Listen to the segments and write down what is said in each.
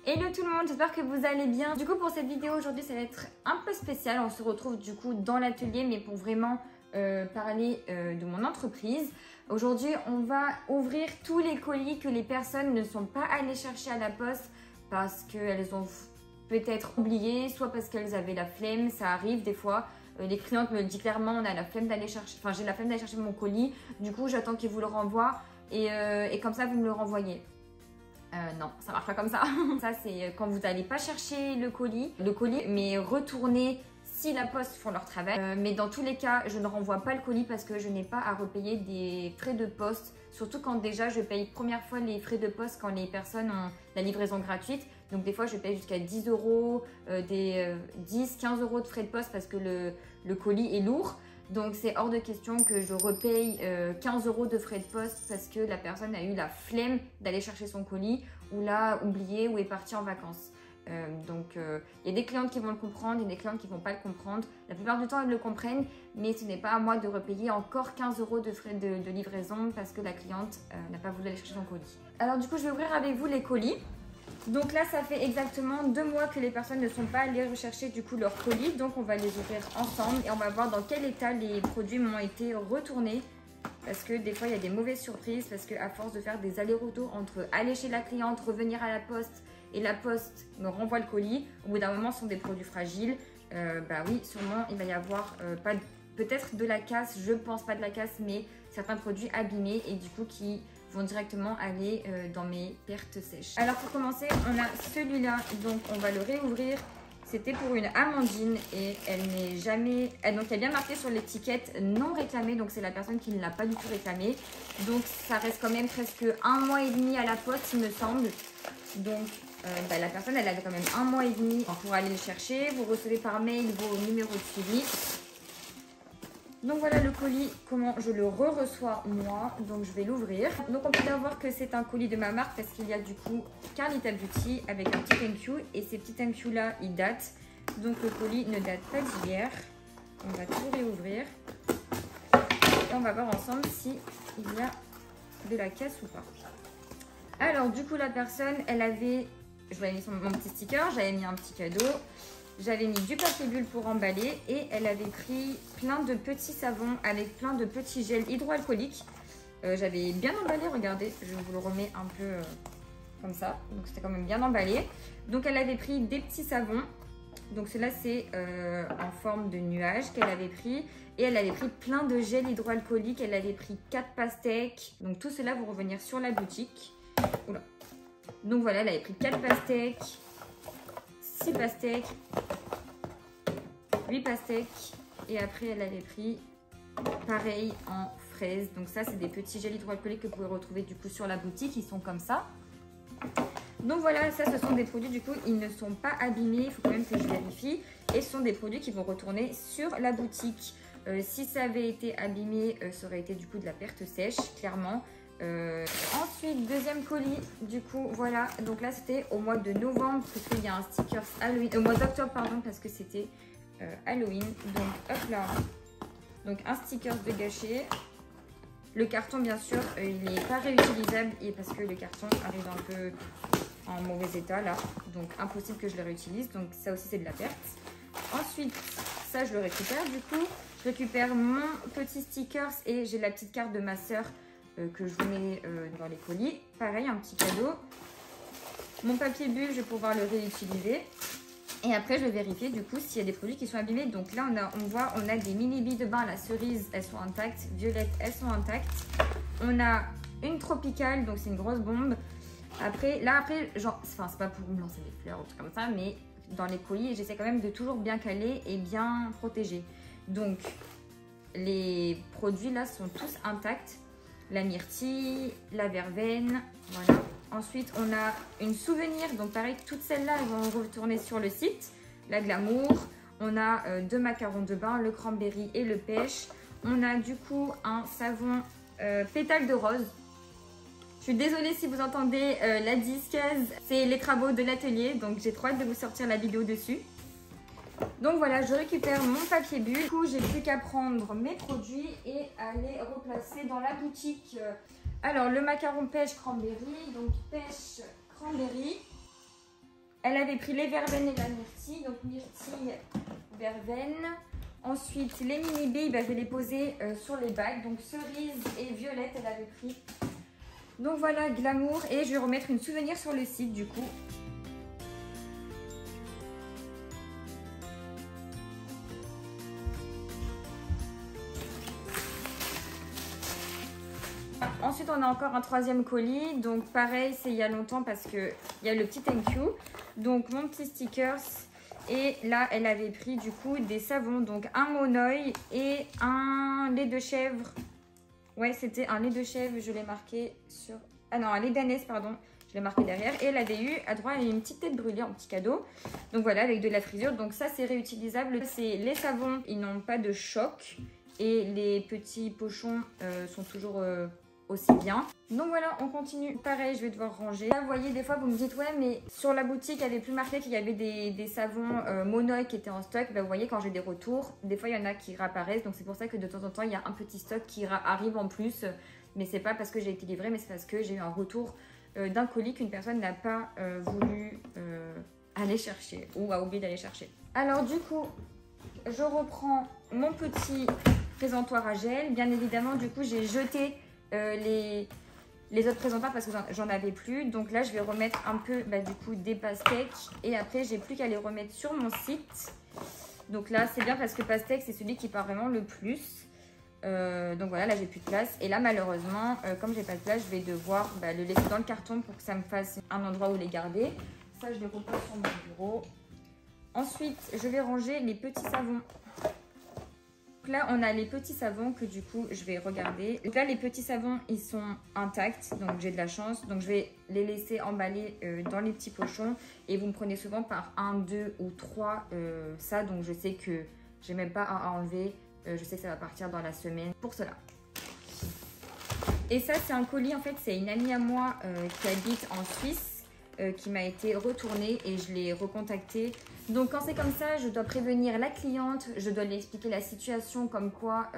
Hello tout le monde, j'espère que vous allez bien. Du coup pour cette vidéo aujourd'hui ça va être un peu spécial. On se retrouve du coup dans l'atelier mais pour vraiment parler de mon entreprise. Aujourd'hui on va ouvrir tous les colis que les personnes ne sont pas allées chercher à la poste parce qu'elles ont peut-être oublié, soit parce qu'elles avaient la flemme, ça arrive des fois. Les clientes me le disent clairement, on a la flemme d'aller chercher, j'ai la flemme d'aller chercher mon colis. Du coup j'attends qu'ils vous le renvoient et comme ça vous me le renvoyez. Non, ça marche pas comme ça. Ça, c'est quand vous n'allez pas chercher le colis, mais retourner si la poste font leur travail. Mais dans tous les cas, je ne renvoie pas le colis parce que je n'ai pas à repayer des frais de poste. Surtout quand déjà je paye première fois les frais de poste quand les personnes ont la livraison gratuite. Donc des fois, je paye jusqu'à 10 euros, 10-15 euros de frais de poste parce que le colis est lourd. Donc c'est hors de question que je repaye 15 euros de frais de poste parce que la personne a eu la flemme d'aller chercher son colis ou l'a oublié ou est partie en vacances. Il y a des clientes qui vont le comprendre, il y a des clientes qui ne vont pas le comprendre. La plupart du temps, elles le comprennent, mais ce n'est pas à moi de repayer encore 15 euros de frais de livraison parce que la cliente n'a pas voulu aller chercher son colis. Alors du coup, je vais ouvrir avec vous les colis. Donc là, ça fait exactement 2 mois que les personnes ne sont pas allées rechercher du coup leur colis. Donc on va les ouvrir ensemble et on va voir dans quel état les produits m'ont été retournés. Parce que des fois, il y a des mauvaises surprises. Parce qu'à force de faire des allers-retours entre aller chez la cliente, revenir à la poste et la poste me renvoie le colis, au bout d'un moment, ce sont des produits fragiles. Bah oui, sûrement, il va y avoir peut-être de la casse. Je pense pas de la casse, mais certains produits abîmés et du coup qui vont directement aller dans mes pertes sèches. Alors pour commencer, on a celui-là, donc on va le réouvrir. C'était pour une Amandine et elle n'est jamais... Donc il y a bien marqué sur l'étiquette non réclamée, donc c'est la personne qui ne l'a pas du tout réclamé. Donc ça reste quand même presque 1 mois et demi à la poste, il me semble. Donc la personne, elle avait quand même 1 mois et demi pour aller le chercher. Vous recevez par mail vos numéros de suivi. Donc voilà le colis, comment je le reçois moi, donc je vais l'ouvrir. Donc on peut bien voir que c'est un colis de ma marque parce qu'il y a du coup Carlita Beauty avec un petit thank you et ces petits thank you là ils datent. Donc le colis ne date pas d'hier. On va tout réouvrir et on va voir ensemble si il y a de la casse ou pas. Alors du coup la personne elle avait, je lui avais mis mon petit sticker, j'avais mis un petit cadeau. J'avais mis du papier bulle pour emballer et elle avait pris plein de petits savons avec plein de petits gels hydroalcooliques. J'avais bien emballé, regardez, je vous le remets un peu comme ça. Donc c'était quand même bien emballé. Donc elle avait pris des petits savons. Donc cela c'est en forme de nuage qu'elle avait pris. Et elle avait pris plein de gels hydroalcooliques. Elle avait pris 4 pastèques. Donc tout cela vous revenir sur la boutique. Oula. Donc voilà, elle avait pris 4 pastèques. 6 pastèques, 8 pastèques et après elle avait pris pareil en fraise. Donc ça c'est des petits gels hydroalcooliques que vous pouvez retrouver du coup sur la boutique, ils sont comme ça. Donc voilà, ça ce sont des produits du coup, ils ne sont pas abîmés, il faut quand même que je vérifie. Et ce sont des produits qui vont retourner sur la boutique. Si ça avait été abîmé, ça aurait été du coup de la perte sèche, clairement. Ensuite deuxième colis, du coup voilà, donc là c'était au mois de novembre parce qu'il y a un sticker Halloween, au mois d'octobre pardon parce que c'était Halloween. Donc hop là, donc un sticker de gâché. Le carton bien sûr il n'est pas réutilisable et parce que le carton arrive un peu en mauvais état là, donc impossible que je le réutilise, donc ça aussi c'est de la perte. Ensuite ça je le récupère, du coup je récupère mon petit stickers et j'ai la petite carte de ma soeur que je vous mets dans les colis. Pareil, un petit cadeau. Mon papier bulle, je vais pouvoir le réutiliser. Et après, je vais vérifier du coup s'il y a des produits qui sont abîmés. Donc là, on a des mini billes de bain. La cerise, elles sont intactes. Violette, elles sont intactes. On a une tropicale, donc c'est une grosse bombe. Après, genre, enfin, c'est pas pour me lancer des fleurs ou trucs comme ça, mais dans les colis, j'essaie quand même de toujours bien caler et bien protéger. Donc, les produits là sont tous intacts. La myrtille, la verveine, voilà. Ensuite, on a une souvenir, donc pareil, toutes celles-là, elles vont retourner sur le site. La glamour, on a 2 macarons de bain, le cranberry et le pêche. On a du coup un savon pétale de rose. Je suis désolée si vous entendez la disquaise, c'est les travaux de l'atelier, donc j'ai trop hâte de vous sortir la vidéo dessus. Donc voilà, je récupère mon papier bulle. Du coup, j'ai plus qu'à prendre mes produits et à les replacer dans la boutique. Alors, le macaron pêche cranberry. Donc, pêche cranberry. Elle avait pris les verveines et la myrtille. Donc myrtille, verveine. Ensuite, les mini billes, je vais les poser sur les bagues. Donc cerise et violette, elle avait pris. Donc voilà, glamour. Et je vais remettre une souvenir sur le site du coup. Ensuite, on a encore un troisième colis. Donc pareil, c'est il y a longtemps parce qu'il y a le petit thank you. Donc mon petit stickers. Et là, elle avait pris du coup des savons. Donc un monoï et un lait de chèvre. Ouais, c'était un lait de chèvre. Je l'ai marqué sur... Ah non, un lait d'ânesse, pardon. Je l'ai marqué derrière. Et elle avait eu à droite une petite tête brûlée, un petit cadeau. Donc voilà, avec de la frisure. Donc ça, c'est réutilisable. C'est les savons. Ils n'ont pas de choc. Et les petits pochons sont toujours... aussi bien. Donc voilà, on continue. Pareil, je vais devoir ranger. Là, vous voyez, des fois, vous me dites, ouais, mais sur la boutique, il n'y avait plus marqué qu'il y avait des savons monoï qui étaient en stock. Vous voyez, quand j'ai des retours, des fois, il y en a qui réapparaissent. Donc, c'est pour ça que de temps en temps, il y a un petit stock qui arrive en plus. Mais c'est pas parce que j'ai été livrée, mais c'est parce que j'ai eu un retour d'un colis qu'une personne n'a pas voulu aller chercher ou a oublié d'aller chercher. Alors, du coup, je reprends mon petit présentoir à gel. Bien évidemment, du coup, j'ai jeté les autres présentoirs parce que j'en avais plus. Donc là, je vais remettre un peu du coup des pastèques. Et après, j'ai plus qu'à les remettre sur mon site. Donc là, c'est bien parce que pastèque, c'est celui qui part vraiment le plus. Donc voilà, là, j'ai plus de place. Et là, malheureusement, comme j'ai pas de place, je vais devoir le laisser dans le carton pour que ça me fasse un endroit où les garder. Ça, je les repose sur mon bureau. Ensuite, je vais ranger les petits savons. Donc là, on a les petits savons que du coup, je vais regarder. Donc là, les petits savons, ils sont intacts. Donc, j'ai de la chance. Donc, je vais les laisser emballer dans les petits pochons. Et vous me prenez souvent par 1, 2 ou 3 ça. Donc, je sais que j'ai même pas à enlever. Je sais que ça va partir dans la semaine pour cela. Et ça, c'est un colis. En fait, c'est une amie à moi qui habite en Suisse. Qui m'a été retournée et je l'ai recontactée. Donc quand c'est comme ça, je dois prévenir la cliente, je dois lui expliquer la situation comme quoi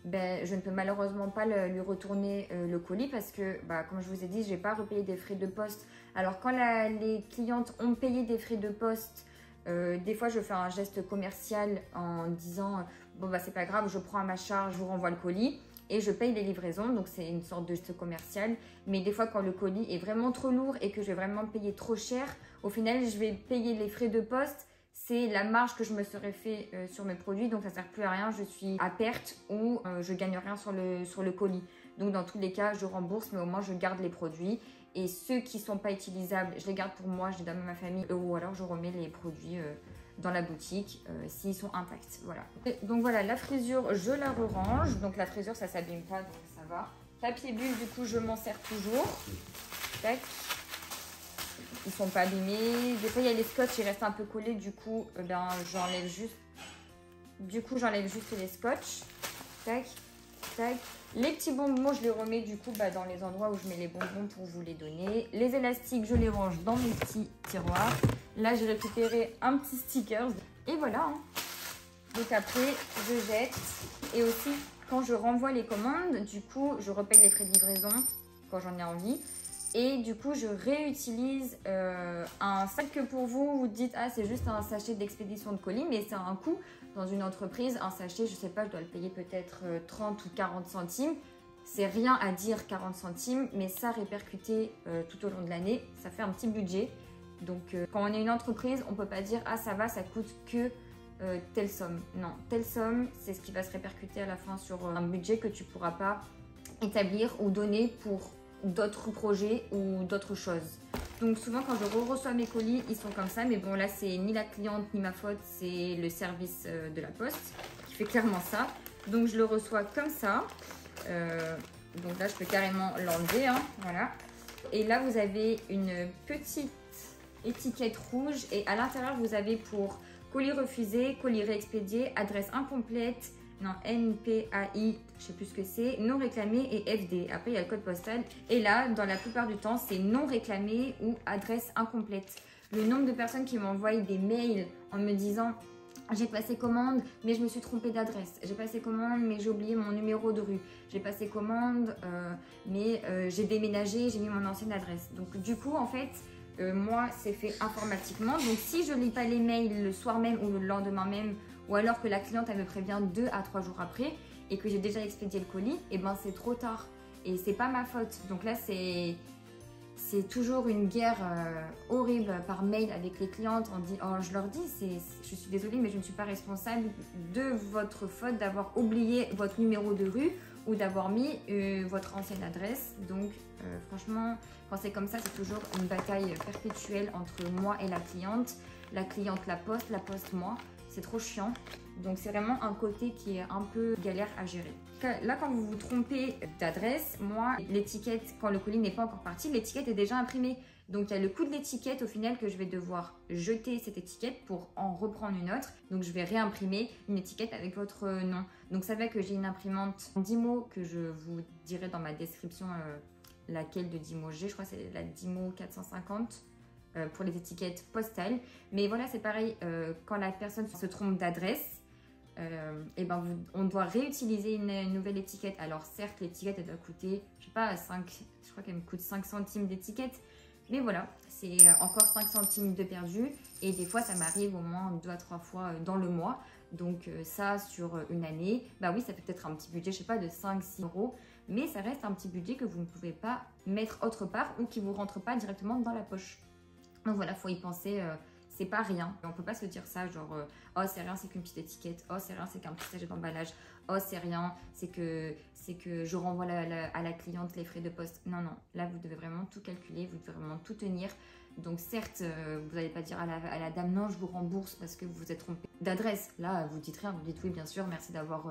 je ne peux malheureusement pas lui retourner le colis parce que comme je vous ai dit, je n'ai pas repayé des frais de poste. Alors quand les clientes ont payé des frais de poste, des fois je fais un geste commercial en disant bon c'est pas grave, je prends à ma charge, je vous renvoie le colis. Et je paye les livraisons, donc c'est une sorte de geste commercial. Mais des fois, quand le colis est vraiment trop lourd et que je vais vraiment payer trop cher, au final, je vais payer les frais de poste. C'est la marge que je me serais fait sur mes produits, donc ça ne sert plus à rien. Je suis à perte ou je gagne rien sur le colis. Donc dans tous les cas, je rembourse, mais au moins je garde les produits. Et ceux qui ne sont pas utilisables, je les garde pour moi, je les donne à ma famille. Ou alors je remets les produits dans la boutique s'ils sont intacts. Voilà. Et donc voilà, la frisure, je la re-range. Donc la frisure, ça s'abîme pas, donc ça va. Papier bulle, du coup, je m'en sers toujours. Tac. Ils sont pas abîmés. Des fois, il y a les scotch, ils restent un peu collés. Du coup, j'enlève juste. Du coup, j'enlève juste les scotch. Tac, tac. Les petits bonbons, je les remets du coup dans les endroits où je mets les bonbons pour vous les donner. Les élastiques, je les range dans mes petits tiroirs. Là, j'ai récupéré un petit sticker. Et voilà. Hein. Donc après, je jette. Et aussi, quand je renvoie les commandes, du coup, je repaye les frais de livraison quand j'en ai envie. Et du coup, je réutilise un sac que pour vous, vous dites, ah, c'est juste un sachet d'expédition de colis, mais c'est un coût. Dans une entreprise, un sachet, je sais pas, je dois le payer peut-être 30 ou 40 centimes. C'est rien à dire 40 centimes, mais ça répercuté tout au long de l'année, ça fait un petit budget. Donc quand on est une entreprise, on ne peut pas dire ah ça va, ça coûte que telle somme. Non, telle somme, c'est ce qui va se répercuter à la fin sur un budget que tu ne pourras pas établir ou donner pour d'autres projets ou d'autres choses. Donc souvent quand je reçois mes colis, ils sont comme ça, mais bon là c'est ni la cliente ni ma faute, c'est le service de la poste qui fait clairement ça. Donc je le reçois comme ça. Donc là je peux carrément l'enlever, hein, voilà. Et là vous avez une petite étiquette rouge et à l'intérieur vous avez pour colis refusé, colis réexpédié, adresse incomplète, non, NPAI, je sais plus ce que c'est, non réclamé et FD. Après, il y a le code postal. Et là, dans la plupart du temps, c'est non réclamé ou adresse incomplète. Le nombre de personnes qui m'envoient des mails en me disant « J'ai passé commande, mais je me suis trompée d'adresse. J'ai passé commande, mais j'ai oublié mon numéro de rue. J'ai passé commande, mais j'ai déménagé, j'ai mis mon ancienne adresse. » Donc, du coup, en fait, moi, c'est fait informatiquement. Donc, si je lis pas les mails le soir même ou le lendemain même, ou alors que la cliente, elle me prévient 2 à 3 jours après et que j'ai déjà expédié le colis, et ben c'est trop tard. Et c'est pas ma faute. Donc là, c'est toujours une guerre horrible par mail avec les clientes. Je leur dis, je suis désolée, mais je ne suis pas responsable de votre faute d'avoir oublié votre numéro de rue ou d'avoir mis votre ancienne adresse. Donc franchement, quand c'est comme ça, c'est toujours une bataille perpétuelle entre moi et la cliente la poste moi. C'est trop chiant. Donc c'est vraiment un côté qui est un peu galère à gérer. Là, quand vous vous trompez d'adresse, moi, l'étiquette, quand le colis n'est pas encore parti, l'étiquette est déjà imprimée. Donc il y a le coût de l'étiquette au final que je vais devoir jeter cette étiquette pour en reprendre une autre. Donc je vais réimprimer une étiquette avec votre nom. Donc ça fait que j'ai une imprimante Dymo que je vous dirai dans ma description laquelle de Dymo j'ai. Je crois que c'est la Dymo 450. Pour les étiquettes postales. Mais voilà, c'est pareil, quand la personne se trompe d'adresse, et ben on doit réutiliser une nouvelle étiquette. Alors certes, l'étiquette, elle doit coûter, je sais pas, je crois qu'elle me coûte 5 centimes d'étiquette. Mais voilà, c'est encore 5 centimes de perdu. Et des fois, ça m'arrive au moins 2 à 3 fois dans le mois. Donc ça, sur une année, bah oui, ça fait peut-être un petit budget, je sais pas, de 5-6 euros. Mais ça reste un petit budget que vous ne pouvez pas mettre autre part ou qui ne vous rentre pas directement dans la poche. Donc voilà, faut y penser, c'est pas rien. On peut pas se dire ça, genre oh c'est rien, c'est qu'une petite étiquette, oh c'est rien, c'est qu'un petit sachet d'emballage, oh c'est rien, c'est que je renvoie à la cliente les frais de poste. Non, non, là vous devez vraiment tout calculer, vous devez vraiment tout tenir. Donc certes, vous n'allez pas dire à la dame non, je vous rembourse parce que vous vous êtes trompé d'adresse. Là, vous dites rien, vous dites oui bien sûr, merci d'avoir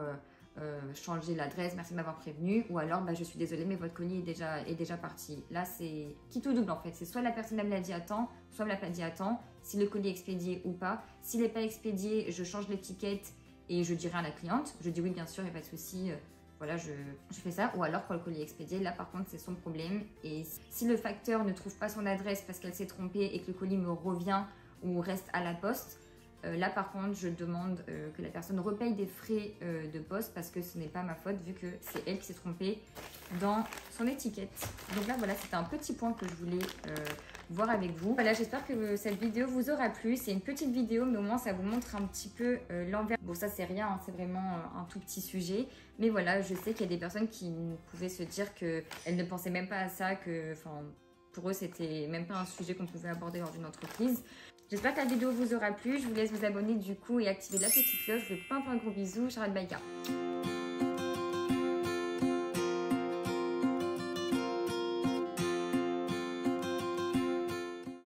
changer l'adresse, merci de m'avoir prévenu, ou alors bah, je suis désolée mais votre colis est déjà parti. Là c'est qui tout double en fait, c'est soit la personne elle me l'a dit à temps, soit elle me l'a pas dit à temps, si le colis est expédié ou pas. S'il n'est pas expédié, je change l'étiquette et je dirai à la cliente, je dis oui bien sûr, il n'y a pas de souci, voilà je fais ça. Ou alors quand le colis est expédié, là par contre c'est son problème. Et si le facteur ne trouve pas son adresse parce qu'elle s'est trompée et que le colis me revient ou reste à la poste, là par contre je demande que la personne repaye des frais de poste parce que ce n'est pas ma faute vu que c'est elle qui s'est trompée dans son étiquette. Donc là voilà, c'était un petit point que je voulais voir avec vous. Voilà, j'espère que cette vidéo vous aura plu. C'est une petite vidéo mais au moins ça vous montre un petit peu l'envers. Bon ça c'est rien, hein, c'est vraiment un tout petit sujet. Mais voilà, je sais qu'il y a des personnes qui pouvaient se dire qu'elles ne pensaient même pas à ça, que pour eux c'était même pas un sujet qu'on pouvait aborder dans une entreprise. J'espère que la vidéo vous aura plu. Je vous laisse vous abonner du coup et activer la petite cloche. Je vous fais plein de gros bisous. Charlotte Baïka.